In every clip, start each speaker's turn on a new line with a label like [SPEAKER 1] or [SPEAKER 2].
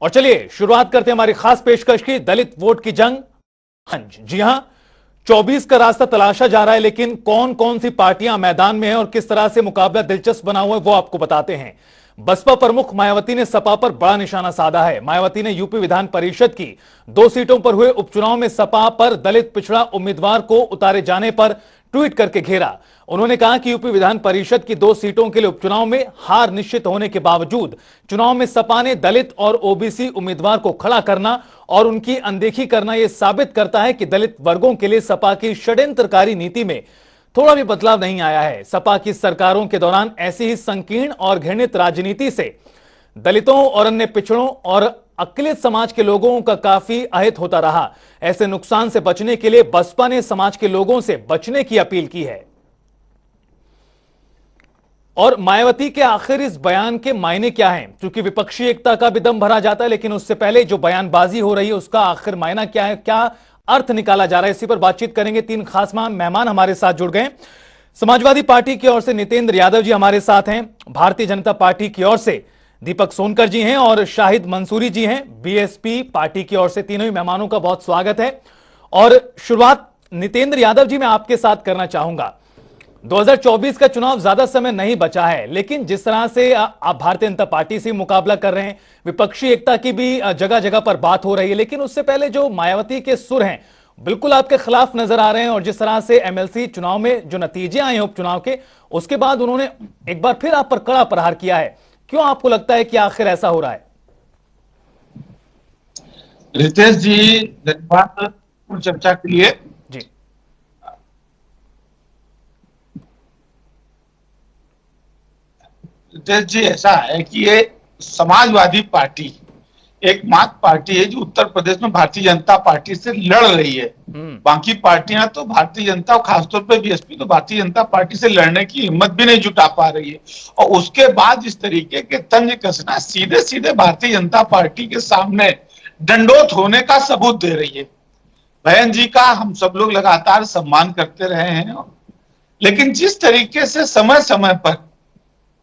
[SPEAKER 1] और चलिए शुरुआत करते हैं हमारी खास पेशकश की, दलित वोट की जंग। जी हां, 24 का रास्ता तलाशा जा रहा है, लेकिन कौन कौन सी पार्टियां मैदान में हैं और किस तरह से मुकाबला दिलचस्प बना हुआ है वो आपको बताते हैं। बसपा प्रमुख मायावती ने सपा पर बड़ा निशाना साधा है। मायावती ने यूपी विधान परिषद की 2 सीटों पर हुए उपचुनाव में सपा पर दलित पिछड़ा उम्मीदवार को उतारे जाने पर ट्वीट करके घेरा। उन्होंने कहा कि यूपी विधान परिषद की 2 सीटों के लिए उपचुनाव में हार निश्चित होने के बावजूद चुनाव में सपा ने दलित और ओबीसी उम्मीदवार को खड़ा करना और उनकी अनदेखी करना यह साबित करता है कि दलित वर्गों के लिए सपा की षड्यंत्रकारी नीति में थोड़ा भी बदलाव नहीं आया है। सपा की सरकारों के दौरान ऐसी ही संकीर्ण और घृणित राजनीति से दलितों और अन्य पिछड़ों और अकलियत समाज के लोगों का काफी अहित होता रहा। ऐसे नुकसान से बचने के लिए बसपा ने समाज के लोगों से बचने की अपील की है। और मायावती के आखिर इस बयान के मायने क्या हैं? क्योंकि विपक्षी एकता का भी दम भरा जाता है, लेकिन उससे पहले जो बयानबाजी हो रही है उसका आखिर मायना क्या है, क्या अर्थ निकाला जा रहा है, इसी पर बातचीत करेंगे। 3 खास मेहमान हमारे साथ जुड़ गए। समाजवादी पार्टी की ओर से नितेंद्र यादव जी हमारे साथ हैं, भारतीय जनता पार्टी की ओर से दीपक सोनकर जी हैं और शाहिद मंसूरी जी हैं बीएसपी पार्टी की ओर से। तीनों ही मेहमानों का बहुत स्वागत है। और शुरुआत नितेंद्र यादव जी मैं आपके साथ करना चाहूंगा। 2024 का चुनाव ज्यादा समय नहीं बचा है, लेकिन जिस तरह से आप भारतीय जनता पार्टी से मुकाबला कर रहे हैं, विपक्षी एकता की भी जगह जगह पर बात हो रही है, लेकिन उससे पहले जो मायावती के सुर हैं बिल्कुल आपके खिलाफ नजर आ रहे हैं। और जिस तरह से एमएलसी चुनाव में जो नतीजे आए हैं उपचुनाव के, उसके बाद उन्होंने एक बार फिर आप पर कड़ा प्रहार किया है। क्यों आपको लगता है कि आखिर ऐसा हो रहा है?
[SPEAKER 2] रितेश जी, धन्यवाद चर्चा के लिए।
[SPEAKER 1] जी
[SPEAKER 2] रितेश जी, ऐसा है कि ये समाजवादी पार्टी एकमात्र पार्टी है जो उत्तर प्रदेश में भारतीय जनता पार्टी से लड़ रही है। बाकी पार्टियां तो भारतीय जनता और खासतौर पर बीएसपी तो भारतीय जनता पार्टी से लड़ने की हिम्मत भी नहीं जुटा पा रही है। और उसके बाद इस तरीके के तंज कसना सीधे सीधे भारतीय जनता पार्टी के सामने दंडोत होने का सबूत दे रही है। बहन जी का हम सब लोग लगातार सम्मान करते रहे हैं, लेकिन जिस तरीके से समय समय पर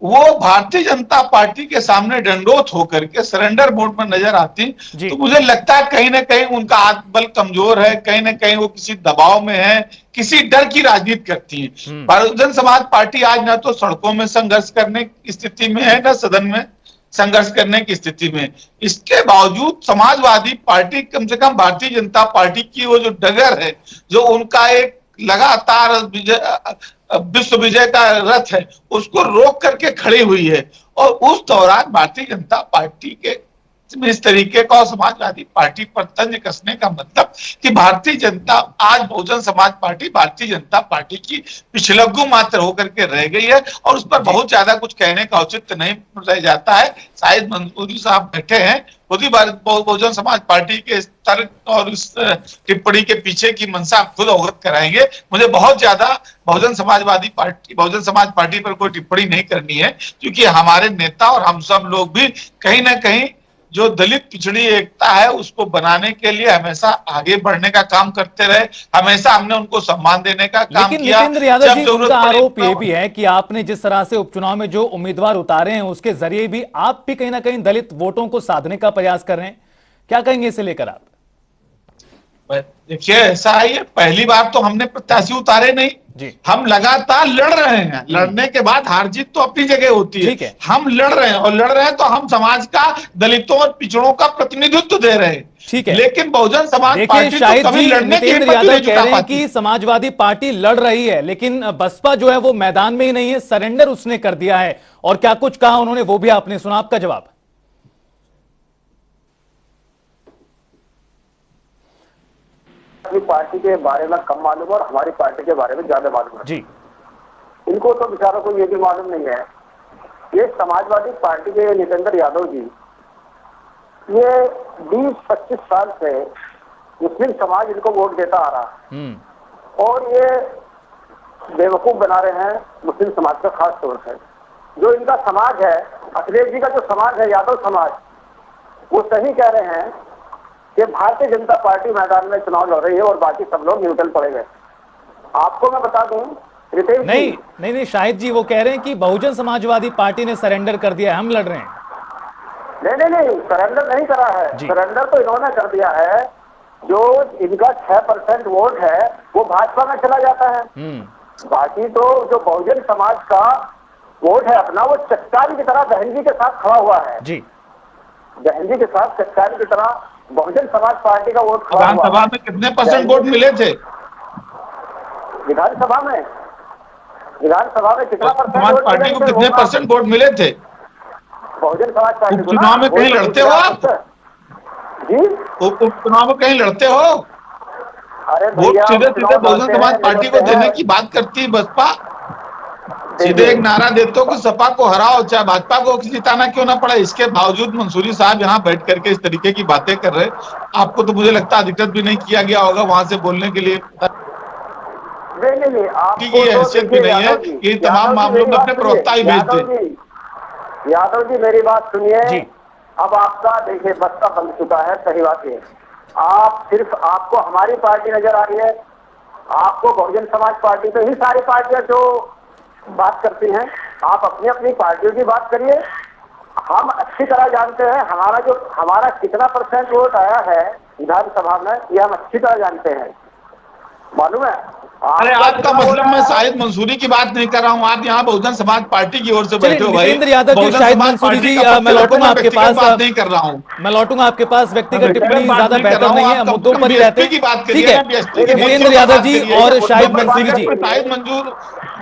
[SPEAKER 2] वो भारतीय जनता पार्टी के सामने दंडोत होकर के सरेंडर मोड में नजर आती, तो मुझे लगता है कहीं ना कहीं उनका आत्मबल कमजोर है, कहीं ना कहीं वो किसी दबाव में है, किसी डर की राजनीति करती है। बहुजन समाज पार्टी आज ना तो सड़कों में संघर्ष करने की स्थिति में है, ना सदन में संघर्ष करने की स्थिति में। इसके बावजूद समाजवादी पार्टी, कम से कम भारतीय जनता पार्टी की वो जो डगर है, जो उनका एक लगातार विश्व विजय का रथ है, उसको रोक करके खड़ी हुई है। और उस दौरान भारतीय जनता पार्टी के इस तरीके का और समाजवादी पार्टी पर तंज कसने का मतलब कि भारतीय जनता आज बहुजन समाज पार्टी भारतीय जनता पार्टी की पिछलग्गू मात्र होकर के रह गई है और उस पर बहुत ज्यादा कुछ कहने का औचित्य नहीं रह जाता है। शायद मंसूरी साहब बैठे हैं, खुद ही बहुजन समाज पार्टी के इस तर्क और इस टिप्पणी के पीछे की मंशा खुद अवगत कराएंगे। मुझे बहुत ज्यादा बहुजन समाज पार्टी पर कोई टिप्पणी नहीं करनी है, क्योंकि हमारे नेता और हम सब लोग भी कहीं ना कहीं जो दलित पिछड़ी एकता है उसको बनाने के लिए हमेशा आगे बढ़ने का काम करते रहे। हमेशा हमने उनको सम्मान देने का काम
[SPEAKER 1] लेकिन
[SPEAKER 2] किया।
[SPEAKER 1] नितेंद्र यादव जी, उनका आरोप ये भी है कि आपने जिस तरह से उपचुनाव में जो उम्मीदवार उतारे हैं उसके जरिए भी आप भी कहीं ना कहीं दलित वोटों को साधने का प्रयास कर रहे हैं। क्या कहेंगे इसे लेकर आप?
[SPEAKER 2] देखिए, ऐसा है, पहली बार तो हमने प्रत्याशी उतारे नहीं जी। हम लगातार लड़ रहे हैं। लड़ने के बाद हार जीत तो अपनी जगह होती है। हम लड़ रहे हैं और लड़ रहे हैं तो हम समाज का, दलितों और पिछड़ों का प्रतिनिधित्व दे रहे हैं। ठीक है, लेकिन बहुजन समाज पार्टी तो कभी लड़ने की हिम्मत नहीं जुटा पाती।
[SPEAKER 1] कि समाजवादी पार्टी लड़ रही है, लेकिन बसपा जो है वो मैदान में ही नहीं है, सरेंडर उसने कर दिया है। और क्या कुछ कहा उन्होंने वो भी आपने सुना, आपका जवाब।
[SPEAKER 3] पार्टी के बारे में कम मालूम और हमारी पार्टी के बारे में ज्यादा मालूम है
[SPEAKER 1] जी।
[SPEAKER 3] इनको तो बेचारों को ये भी मालूम नहीं है। ये समाजवादी पार्टी के नितेंद्र यादव जी, ये 20-25 साल से मुस्लिम समाज इनको वोट देता आ रहा और ये बेवकूफ बना रहे हैं मुस्लिम समाज का। खास तौर से जो इनका समाज है, अखिलेश जी का जो समाज है, यादव समाज, वो सही कह रहे हैं कि भारतीय जनता पार्टी मैदान में चुनाव लड़ रही है और बाकी सब लोग न्यूट्रल पड़े गए। आपको मैं बता दूं, रितेश
[SPEAKER 1] नहीं शाहिद जी, वो कह रहे हैं कि बहुजन समाजवादी पार्टी ने सरेंडर कर दिया, हम लड़ रहे हैं।
[SPEAKER 3] नहीं, सरेंडर नहीं करा है।
[SPEAKER 1] जी।
[SPEAKER 3] सरेंडर तो इन्होंने कर दिया है। जो इनका 6% वोट है वो भाजपा में चला जाता है। बाकी तो जो बहुजन समाज का वोट है अपना, वो चट्टान की तरह बहन जी के साथ खड़ा हुआ है
[SPEAKER 1] जी।
[SPEAKER 3] बहन जी के साथ चट्टान की तरह बहुजन समाज पार्टी का वोट खड़ा हुआ है।
[SPEAKER 2] विधानसभा में कितने % वोट मिले थे?
[SPEAKER 3] विधानसभा में कितना परसेंट
[SPEAKER 2] समाज
[SPEAKER 3] वोट
[SPEAKER 2] पार्टी
[SPEAKER 3] मिले
[SPEAKER 2] को
[SPEAKER 3] थे?
[SPEAKER 2] कितने % वोट मिले थे?
[SPEAKER 3] बहुजन समाज पार्टी को
[SPEAKER 2] उपचुनाव में कहीं लड़ते हो आप?
[SPEAKER 3] जी,
[SPEAKER 2] उपचुनाव में कहीं लड़ते हो?
[SPEAKER 3] अरे
[SPEAKER 2] वोट
[SPEAKER 3] भैया,
[SPEAKER 2] सीधे
[SPEAKER 3] उपचुनाव
[SPEAKER 2] सीधे बहुजन
[SPEAKER 3] लड़ते
[SPEAKER 2] समाज
[SPEAKER 3] हैं,
[SPEAKER 2] पार्टी को
[SPEAKER 3] लड़ते
[SPEAKER 2] देने
[SPEAKER 3] हैं।
[SPEAKER 2] की बात करती है बसपा। सीधे
[SPEAKER 3] देखिए,
[SPEAKER 2] एक नारा देते हो कि सपा को हराओ, चाहे भाजपा को जिताना क्यों ना पड़ा। इसके बावजूद मंसूरी साहब यहाँ बैठ करके इस तरीके की बातें कर रहे। आपको तो मुझे लगता है अधिकृत भी नहीं किया गया होगा वहां से बोलने के लिए।
[SPEAKER 3] नहीं, आपको
[SPEAKER 2] की
[SPEAKER 3] तो
[SPEAKER 2] हैसियत भी
[SPEAKER 3] देखिए
[SPEAKER 2] नहीं है
[SPEAKER 3] यादव जी,
[SPEAKER 2] कि तमाम मामलों
[SPEAKER 3] मेरी
[SPEAKER 2] में
[SPEAKER 3] बात
[SPEAKER 2] अपने
[SPEAKER 3] सुनिए।
[SPEAKER 2] प्रवक्ता ही भेज दे।
[SPEAKER 3] यादव जी मेरी बात सुनिए।
[SPEAKER 1] जी।
[SPEAKER 3] अब आपका देखिए बस्ता बन चुका है, सही बात है। आप सिर्फ, आपको हमारी पार्टी नजर आ रही है, आपको बहुजन समाज पार्टी तो ही सारी पार्टियां जो बात करती हैं। आप अपनी अपनी पार्टियों की बात करिए। हम अच्छी तरह जानते हैं हमारा कितना % वोट आया है विधानसभा में, ये हम अच्छी तरह जानते हैं, मालूम है।
[SPEAKER 2] अरे आपका
[SPEAKER 3] कितना वोट
[SPEAKER 2] मतलब, मैं
[SPEAKER 3] आया है?
[SPEAKER 2] शाहिद मंसूरी की बात नहीं कर रहा हूँ। आप यहाँ बहुजन समाज पार्टी की ओर से
[SPEAKER 1] चलिए
[SPEAKER 2] बैठे हो भाई।
[SPEAKER 1] नितेंद्र यादव जी,
[SPEAKER 2] बहुजन
[SPEAKER 1] शाहिद
[SPEAKER 2] समाज
[SPEAKER 1] मंसूरी
[SPEAKER 2] पार्टी
[SPEAKER 1] जी,
[SPEAKER 2] का पक्ष
[SPEAKER 1] मैं
[SPEAKER 2] रखो,
[SPEAKER 1] लौटूंगा
[SPEAKER 2] मैं
[SPEAKER 1] आपके
[SPEAKER 2] व्यक्तिगत
[SPEAKER 1] पास।
[SPEAKER 2] बात नहीं कर रहा हूँ।
[SPEAKER 1] मैं लौटूंगा आपके पास। व्यक्तिगत टिप्पणी
[SPEAKER 2] बात
[SPEAKER 1] ज्यादा
[SPEAKER 2] नहीं कर
[SPEAKER 1] बेहतर
[SPEAKER 2] रहा
[SPEAKER 1] नहीं
[SPEAKER 2] हूँ।
[SPEAKER 1] है,
[SPEAKER 2] आप कम
[SPEAKER 1] मुद्दों
[SPEAKER 2] से कम
[SPEAKER 1] पर ही रहते
[SPEAKER 2] बीएसपी की
[SPEAKER 1] हैं।
[SPEAKER 2] बात
[SPEAKER 1] ठीक
[SPEAKER 2] करिए
[SPEAKER 1] है
[SPEAKER 2] ना, बीएसपी की मुद्दों
[SPEAKER 1] नितेंद्र
[SPEAKER 2] पर
[SPEAKER 1] यादव
[SPEAKER 2] बात
[SPEAKER 1] जी
[SPEAKER 2] करिए।
[SPEAKER 1] और शाहिद
[SPEAKER 3] मुद्दों पर बात
[SPEAKER 1] मंसूरी जी।
[SPEAKER 3] करिए।
[SPEAKER 2] शाहिद मंजूर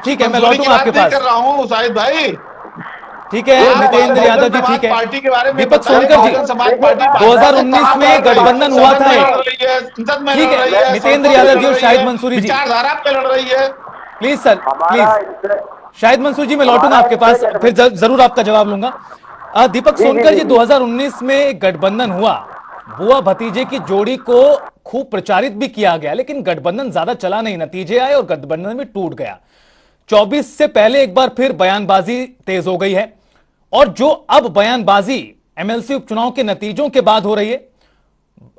[SPEAKER 1] ठीक है, मैं
[SPEAKER 2] मंसूरी की
[SPEAKER 1] लौटूंगा आपके
[SPEAKER 2] बात नहीं
[SPEAKER 1] पास।
[SPEAKER 2] कर रहा हूँ शाहिद भाई।
[SPEAKER 1] ठीक है
[SPEAKER 3] ये
[SPEAKER 2] आप
[SPEAKER 1] नितेंद्र यादव
[SPEAKER 2] बहुजन
[SPEAKER 1] जी,
[SPEAKER 2] समाज
[SPEAKER 1] ठीक है।
[SPEAKER 2] पार्टी के बारे में
[SPEAKER 1] दीपक
[SPEAKER 2] बताएं।
[SPEAKER 1] सोनकर जी,
[SPEAKER 2] बहुजन समाज
[SPEAKER 3] देखिए,
[SPEAKER 2] पार्टी भाजपा से
[SPEAKER 1] 2019
[SPEAKER 2] कहां पे
[SPEAKER 1] में
[SPEAKER 2] लड़ रही है?
[SPEAKER 1] गठबंधन हुआ
[SPEAKER 2] सदन
[SPEAKER 1] था
[SPEAKER 2] में लड़
[SPEAKER 1] एक।
[SPEAKER 2] रही है, संसद में
[SPEAKER 1] ठीक
[SPEAKER 2] लड़ रही
[SPEAKER 1] है
[SPEAKER 2] है,
[SPEAKER 1] नितेंद्र
[SPEAKER 2] सड़कों पे
[SPEAKER 1] यादव जी
[SPEAKER 2] लड़
[SPEAKER 1] और
[SPEAKER 2] रही
[SPEAKER 1] शाहिद
[SPEAKER 2] है,
[SPEAKER 1] मंसूरी जी,
[SPEAKER 2] विचारधारा पे लड़ रही है।
[SPEAKER 1] प्लीज सर,
[SPEAKER 3] हमारा
[SPEAKER 1] प्लीज।
[SPEAKER 3] इससे
[SPEAKER 1] शाहिद मंसूर जी, मैं लौटूंगा
[SPEAKER 3] हमारा
[SPEAKER 1] आपके
[SPEAKER 3] इससे
[SPEAKER 1] पास, फिर जरूर आपका जवाब लूंगा। दीपक सोनकर जी, 2019 में गठबंधन हुआ, बुआ भतीजे की जोड़ी को खूब प्रचारित भी किया गया, लेकिन गठबंधन ज्यादा चला नहीं, नतीजे आए और गठबंधन भी टूट गया। 24 से पहले एक बार फिर बयानबाजी तेज हो गई है, और जो अब बयानबाजी एमएलसी उपचुनाव के नतीजों के बाद हो रही है,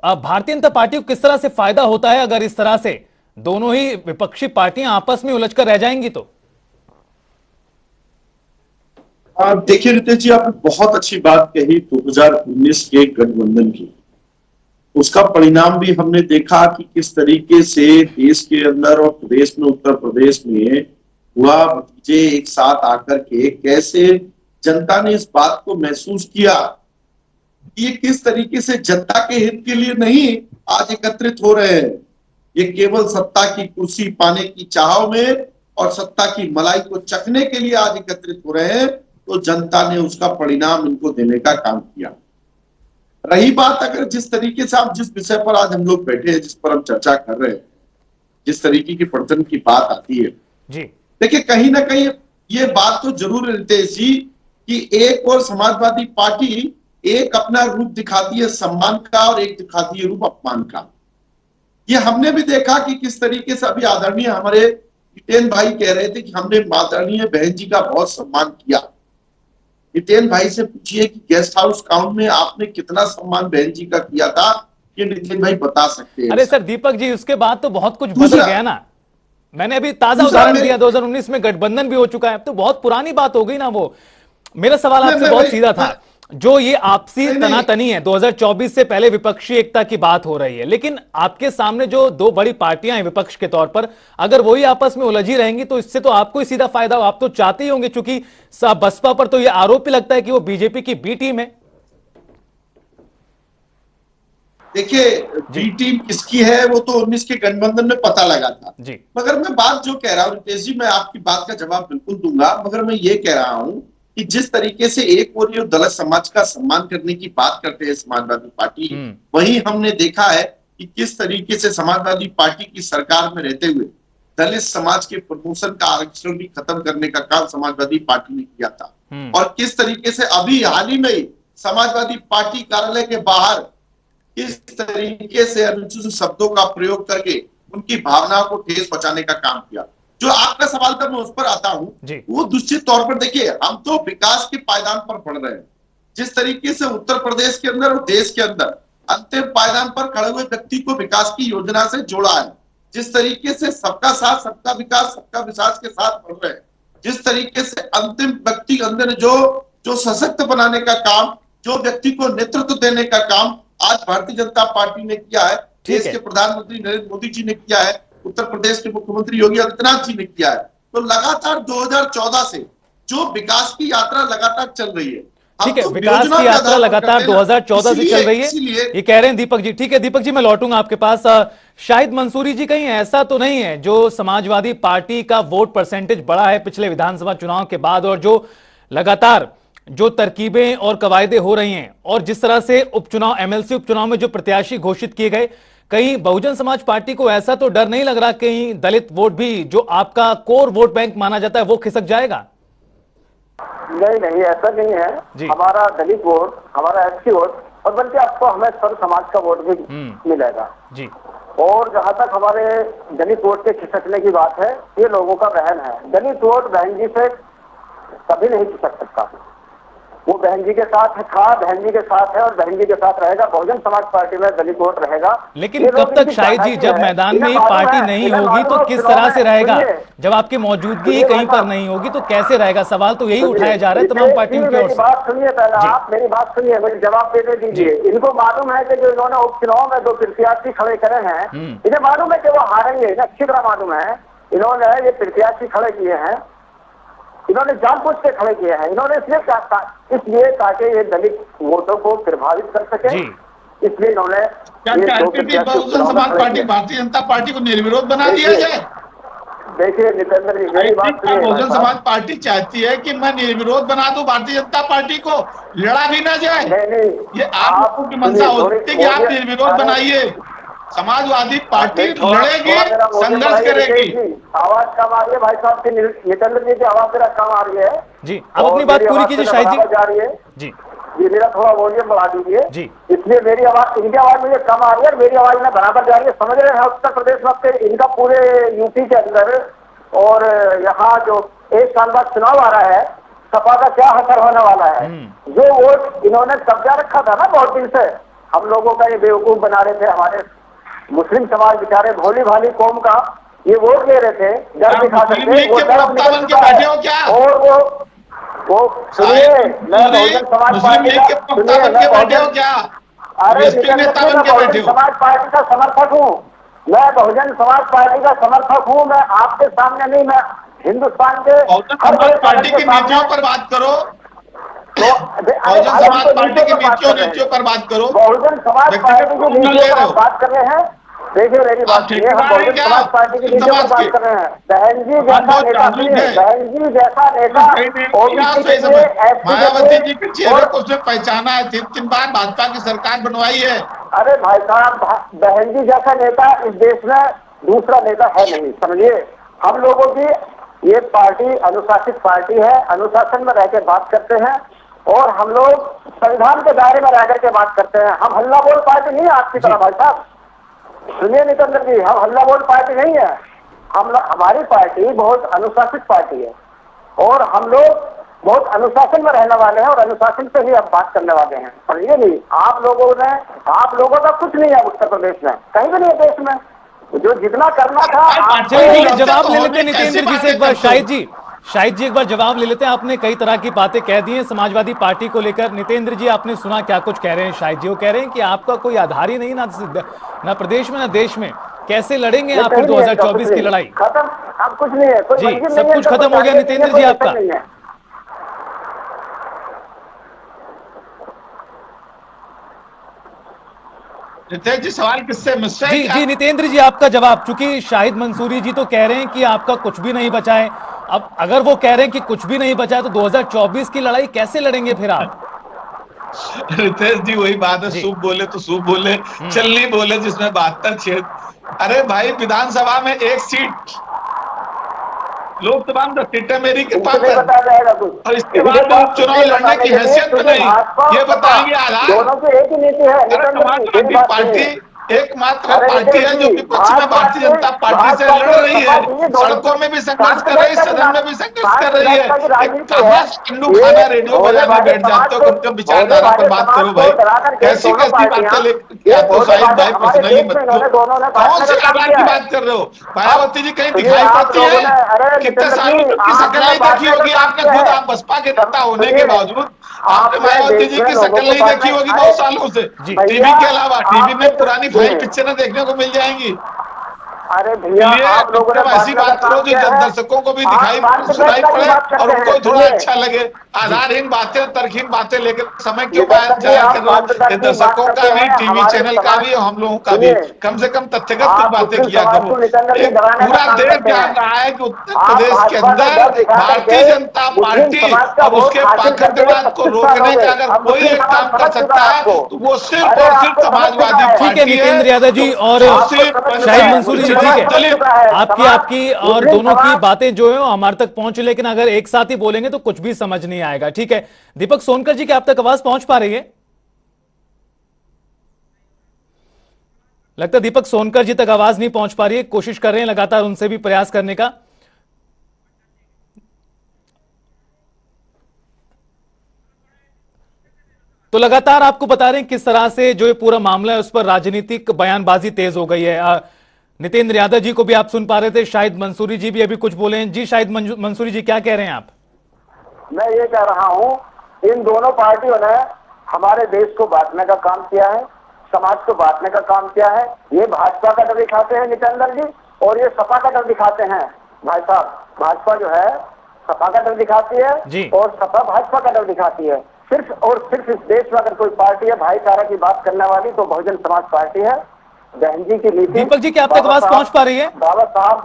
[SPEAKER 1] भारतीय जनता पार्टी को किस तरह से फायदा होता है अगर इस तरह से दोनों ही विपक्षी पार्टियां आपस में उलझकर रह जाएंगी तो?
[SPEAKER 4] देखिए रितेश जी, आपने बहुत अच्छी बात कही 2019 के गठबंधन की। उसका परिणाम भी हमने देखा कि किस तरीके से देश के अंदर और प्रदेश में, उत्तर प्रदेश में हुआ भतीजे एक साथ आकर के कैसे जनता ने इस बात को महसूस किया कि ये किस तरीके से जनता के हित के लिए नहीं आज एकत्रित हो रहे हैं। ये केवल सत्ता की कुर्सी पाने की चाह में और सत्ता की मलाई को चखने के लिए आज एकत्रित हो रहे हैं। तो जनता ने उसका परिणाम इनको देने का काम किया। रही बात, अगर जिस तरीके से आप जिस विषय पर आज हम लोग बैठे हैं, जिस पर हम चर्चा कर रहे हैं, जिस तरीके की प्रवर्तन की बात आती है
[SPEAKER 1] जी,
[SPEAKER 4] देखिए, कहीं ना कहीं ये बात तो जरूर है रितेश जी कि एक और समाजवादी पार्टी एक अपना रूप दिखाती है सम्मान का और एक दिखाती है रूप अपमान का। ये हमने भी देखा कि किस तरीके से अभी आदरणीय हमारे जितेन भाई कह रहे थे कि हमने आदरणीय बहन जी का बहुत सम्मान किया। नितेन भाई से पूछिए कि गेस्ट हाउस काउंट में आपने कितना सम्मान बहन जी का किया था, ये नितिन भाई बता सकते हैं।
[SPEAKER 1] अरे सर दीपक जी, उसके बाद तो बहुत कुछ बदल
[SPEAKER 4] दूसरा-
[SPEAKER 1] गया ना। मैंने अभी ताजा
[SPEAKER 4] दूसरा
[SPEAKER 1] उदाहरण
[SPEAKER 4] मैं-
[SPEAKER 1] दिया, 2019 में गठबंधन भी हो चुका है, तो बहुत पुरानी बात हो गई ना वो। मेरा सवाल आपसे बहुत सीधा था, जो ये आपसी
[SPEAKER 4] नहीं,
[SPEAKER 1] तनातनी है, 2024 से पहले विपक्षी एकता की बात हो रही है, लेकिन आपके सामने जो दो बड़ी पार्टियां हैं विपक्ष के तौर पर, अगर वही आपस में उलझी रहेंगी तो इससे तो आपको ही सीधा फायदा हो। आप तो चाहते ही होंगे, क्योंकि बसपा पर तो ये आरोप ही लगता है कि वो बीजेपी की बी टीम है।
[SPEAKER 4] देखिए, बी टीम किसकी है वो तो 19 के गठबंधन में पता लगा था
[SPEAKER 1] जी।
[SPEAKER 4] मगर मैं बात जो कह रहा हूं रितेश जी, मैं आपकी बात का जवाब बिल्कुल दूंगा, मगर मैं ये कह रहा हूं कि जिस तरीके से एक और ये दलित समाज का सम्मान करने की बात करते हैं समाजवादी पार्टी, वहीं हमने देखा है कि किस तरीके से समाजवादी पार्टी की सरकार में रहते हुए दलित समाज के प्रमोशन का आरक्षण भी खत्म करने का काम समाजवादी पार्टी ने किया था। और किस तरीके से अभी हाल ही में समाजवादी पार्टी कार्यालय के बाहर किस तरीके से अनुचित शब्दों का प्रयोग करके उनकी भावनाओं को ठेस पहुंचाने का काम किया। जो आपका सवाल था मैं उस पर आता हूं, वो निश्चित तौर पर देखिए, हम तो विकास के पायदान पर बढ़ रहे हैं। जिस तरीके से उत्तर प्रदेश के अंदर और देश के अंदर अंतिम पायदान पर खड़े हुए व्यक्ति को विकास की योजना से जोड़ा है, जिस तरीके से सबका साथ सबका विकास सबका विकास के साथ बढ़ रहे हैं, जिस तरीके से अंतिम व्यक्ति के अंदर जो सशक्त बनाने का काम जो व्यक्ति को नेतृत्व देने का काम आज भारतीय जनता पार्टी ने किया है, देश के प्रधानमंत्री नरेंद्र मोदी जी ने किया है, उत्तर प्रदेश के मुख्यमंत्री योगी आदित्यनाथ जी ने किया है। तो लगातार 2014 से जो विकास की यात्रा लगातार चल रही है,
[SPEAKER 1] ठीक है, विकास की यात्रा लगातार 2014 से चल रही है, ये कह रहे हैं दीपक जी। ठीक है दीपक जी, मैं लौटूंगा आपके पास। शाहिद मंसूरी जी, कहीं ऐसा तो नहीं है जो समाजवादी पार्टी का वोट परसेंटेज बढ़ा है पिछले विधानसभा चुनाव के बाद, और जो लगातार जो तरकीबें और कवायदे हो रही हैं, और जिस तरह से उपचुनाव, एमएलसी उपचुनाव में जो प्रत्याशी घोषित किए गए, कहीं बहुजन समाज पार्टी को ऐसा तो डर नहीं लग रहा कहीं दलित वोट भी, जो आपका कोर वोट बैंक माना जाता है, वो खिसक जाएगा?
[SPEAKER 3] नहीं नहीं, ऐसा नहीं है। हमारा दलित वोट, हमारा एससी वोट, और बल्कि आपको हमें सर्व समाज का वोट भी मिलेगा जी। और जहां तक हमारे दलित वोट के खिसकने की बात है, ये लोगों का वहम है। दलित वोट बहन जी से कभी नहीं खिसक सकता। वो बहन जी के साथ था, बहन जी के साथ है और बहन जी के साथ रहेगा। बहुजन समाज पार्टी में दलित वोट रहेगा।
[SPEAKER 1] लेकिन कब तक शाहिद जी, जब मैदान में ही पार्टी नहीं होगी तो किस तरह से रहेगा? जब आपकी मौजूदगी ही कहीं पर नहीं होगी तो कैसे रहेगा? सवाल तो यही उठाया जा रहा है तमाम पार्टियों की ओर से।
[SPEAKER 3] बात सुनिए, पहले आप मेरी बात सुनिए, मुझे जवाब देने दीजिए। इनको मालूम है कि जो इन्होंने उपचुनाव में 2 प्रत्याशी खड़े करे हैं, इन्हें मालूम है कि वो हारेंगे, अच्छी तरह मालूम है। इन्होंने ये प्रत्याशी खड़े किए हैं, इन्होंने जानबूझ के खड़े किए हैं। इन्होंने इसलिए ताकि ये दलित वोटों को प्रभावित कर सके, इसलिए इन्होंने
[SPEAKER 2] बहुजन समाज पार्टी भारतीय जनता पार्टी को निर्विरोध बना दिया जाए।
[SPEAKER 3] देखिए नितेंद्र जी, मेरी बात सुनिए।
[SPEAKER 2] बहुजन समाज पार्टी चाहती है कि मैं निर्विरोध बना दूं भारतीय जनता पार्टी को, लड़ा भी ना जाए।
[SPEAKER 3] नहीं,
[SPEAKER 2] ये आप लोगों की मंशा होती है कि आप निर्विरोध बनाइए। समाजवादी पार्टी लड़ेगी, संघर्ष करेगी।
[SPEAKER 3] आवाज कम आ रही है भाई साहब की, नितेंद्र जी की आवाज जरा कम आ रही है
[SPEAKER 1] जी। अब अपनी बात पूरी कीजिए शाहिद जी।
[SPEAKER 3] जा रही है
[SPEAKER 1] जी
[SPEAKER 3] जी, मेरा थोड़ा वॉल्यूम बढ़ा दीजिए
[SPEAKER 1] जी।
[SPEAKER 3] इसलिए मेरी आवाज, इनकी आवाज मुझे कम आ रही है और मेरी आवाज में बराबर जा रही है। समझ रहे हैं उत्तर प्रदेश में इनका पूरे यूपी के अंदर और यहाँ जो 1 साल बाद चुनाव आ रहा है, सपा का क्या असर होने वाला है। जो वोट इन्होंने कब्जा रखा था ना बहुत दिन से, हम लोगों का ये बेवकूफ बना रहे थे। हमारे मुस्लिम समाज बेचारे भोली भाली कौम का ये वोट ले रहे थे, डर दिखा करके। और वो सुनिए, मैं बहुजन समाज पार्टी का, सुनिए, अरे बहुजन समाज पार्टी का समर्थक हूँ, मैं बहुजन समाज पार्टी का समर्थक हूँ। मैं आपके सामने नहीं, मैं हिंदुस्तान के
[SPEAKER 2] हर पार्टी की नीतियों पर बात करो, बहुजन समाज पार्टी की नीतियों पर बात करो।
[SPEAKER 3] बहुजन समाज पार्टी की नीतियों पर बात कर रहे हैं। देखिए मेरी बात सुनिए, हम बहुजन समाज पार्टी की नीतियों पर बात कर रहे हैं। बहन जी जैसा नेता, बहन जी जैसा नेता,
[SPEAKER 2] मायावती जी के चेहरे को उसने पहचाना है, 3 बार भाजपा की सरकार बनवाई है।
[SPEAKER 3] अरे भाई साहब, बहन जी जैसा नेता इस देश में दूसरा नेता है नहीं, समझिए। हम लोगों की ये पार्टी अनुशासित पार्टी है, अनुशासन में रहकर बात करते हैं और हम लोग संविधान के दायरे में रह करके बात करते हैं। हम हल्ला बोल पार्टी नहीं है आपकी तरह भाई साहब, सुनिए नितेंद्र जी, हम हल्ला बोल पार्टी नहीं है। हमारी पार्टी बहुत अनुशासित पार्टी है और हम लोग बहुत अनुशासन में रहने वाले हैं और अनुशासन से ही अब बात करने वाले हैं, समझिए। नहीं, आप लोगों का कुछ नहीं है उत्तर प्रदेश में, कहीं भी नहीं है देश में। जो जितना करना था।
[SPEAKER 1] चलिए जवाब ले लेते हैं नितेंद्र जी से एक बार। शाहिद जी एक बार जवाब ले लेते हैं। आपने कई तरह की बातें कह दी हैं समाजवादी पार्टी को लेकर। नितेंद्र जी, आपने सुना क्या कुछ कह रहे हैं शाहिद जी? वो कह रहे हैं कि आपका कोई आधार ही नहीं, ना प्रदेश में ना देश में, कैसे लड़ेंगे आप 2024 की लड़ाई?
[SPEAKER 3] खत्म, अब कुछ नहीं है
[SPEAKER 1] जी, सब कुछ खत्म हो गया नितेंद्र जी आपका।
[SPEAKER 2] नितेंद्र जी सवाल किससे मुझसे?
[SPEAKER 1] जी नितेंद्र जी, आपका जवाब। चूंकि शाहिद मंसूरी जी तो कह रहे हैं कि आपका कुछ भी नहीं बचा है, अब अगर वो कह रहे हैं कि कुछ भी नहीं बचा है तो 2024 की लड़ाई कैसे लड़ेंगे फिर आप?
[SPEAKER 2] रितेश जी वही बात है, सूप बोले तो सूप बोले, चलनी बोले जिसमें 72 छेद। अरे भाई, विधानसभा में 1 सीट, लोकसभा में 10 सीटें मेरी कृपा कर, और इसके बाद उपचुनाव लड़ने की हैसियत में नहीं। ये बताएंगे आधार पार्टी एकमात्र पार्टी है जो विपक्ष में भारतीय जनता पार्टी से लड़ रही है, सड़कों में भी संघर्ष कर रही है, सदन में भी संघर्ष कर रही है। किन्नू खाना रेडियो बजाने बैठ जाते हो, उनके विचारधारा पर बात करो भाई। कैसी कैसी बातें लेकर आते हो साहिब भाई, पर्सनली मत लो। कौन सी आधार की बात कर रहे हो? मायावती जी कहीं दिखाई पड़ती है? कितने सालों की शकल नहीं देखी होगी आपने खुद, आप बसपा के नेता होने के बावजूद। आपने मायावती जी की शक्ल नहीं देखी होगी बहुत सालों से। टीवी के अलावा टीवी में पुरानी भाई पिक्चरें देखने को मिल जाएंगी।
[SPEAKER 3] अरे भैया, आप लोगों ने
[SPEAKER 2] ऐसी बात करो जो दर्शकों को भी दिखाई सुनाई पड़े और उनको थोड़ा अच्छा लगे। आधारहीन बातें, तर्कहीन बातें लेकर समय क्यों जाया कर रहे हो? दर्शकों का भी, टीवी चैनल का भी और हम लोगों का भी कम से कम तथ्यगत कुछ बातें किया करो। पूरा देश जान रहा है कि उत्तर प्रदेश के अंदर भारतीय जनता पार्टी और उसके पाखंडवाद को रोकने का अगर कोई एक काम कर सकता है तो वो सिर्फ और सिर्फ समाजवादी पार्टी है।
[SPEAKER 1] ठीक है नितेंद्र यादव जी और शाहिद मंसूरी जी, ठीक है, आपकी और दोनों की बातें जो है हमारे तक पहुंचे, लेकिन अगर एक साथ ही बोलेंगे तो कुछ भी समझ नहीं आएगा। ठीक है, दीपक सोनकर जी, क्या आप तक आवाज पहुंच पा रही है? लगता है दीपक सोनकर जी तक आवाज नहीं पहुंच पा रही है। कोशिश कर रहे हैं लगातार उनसे भी प्रयास करने का। तो लगातार आपको बता रहे हैं किस तरह से जो ये पूरा मामला है उस पर राजनीतिक बयानबाजी तेज हो गई है। नितेंद्र यादव जी को भी आप सुन पा रहे थे, शाहिद मंसूरी जी भी अभी कुछ बोले हैं। जी शाहिद मंसूरी जी, क्या कह रहे हैं आप?
[SPEAKER 3] मैं ये कह रहा हूँ, इन दोनों पार्टियों ने हमारे देश को बांटने का काम किया है, समाज को बांटने का काम किया है। ये भाजपा का डर दिखाते हैं नितेंद्र जी, और ये सपा का डर दिखाते हैं भाई साहब। भाजपा जो है सपा का डर दिखाती है और सपा भाजपा का डर दिखाती है। सिर्फ और सिर्फ इस देश में अगर कोई पार्टी है भाईचारा की बात करने वाली तो बहुजन समाज पार्टी है। बहन जी की नीति।
[SPEAKER 1] दीपक जी, क्या आप तक आवाज पहुंच पा रही है?
[SPEAKER 3] बाबा साहब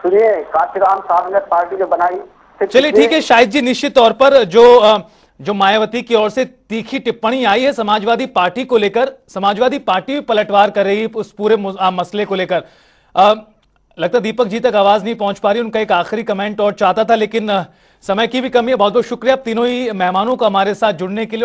[SPEAKER 3] सुनिए, काशीराम साहब ने पार्टी जो बनाई।
[SPEAKER 1] चलिए ठीक है शाहिद जी, निश्चित तौर पर जो मायावती की ओर से तीखी टिप्पणी आई है समाजवादी पार्टी को लेकर, समाजवादी पार्टी भी पलटवार कर रही है उस पूरे मसले को लेकर। लगता है दीपक जी तक आवाज नहीं पहुंच पा रही। उनका एक आखिरी कमेंट और चाहता था, लेकिन समय की भी कमी है। बहुत बहुत शुक्रिया आप तीनों ही मेहमानों का हमारे साथ जुड़ने के लिए।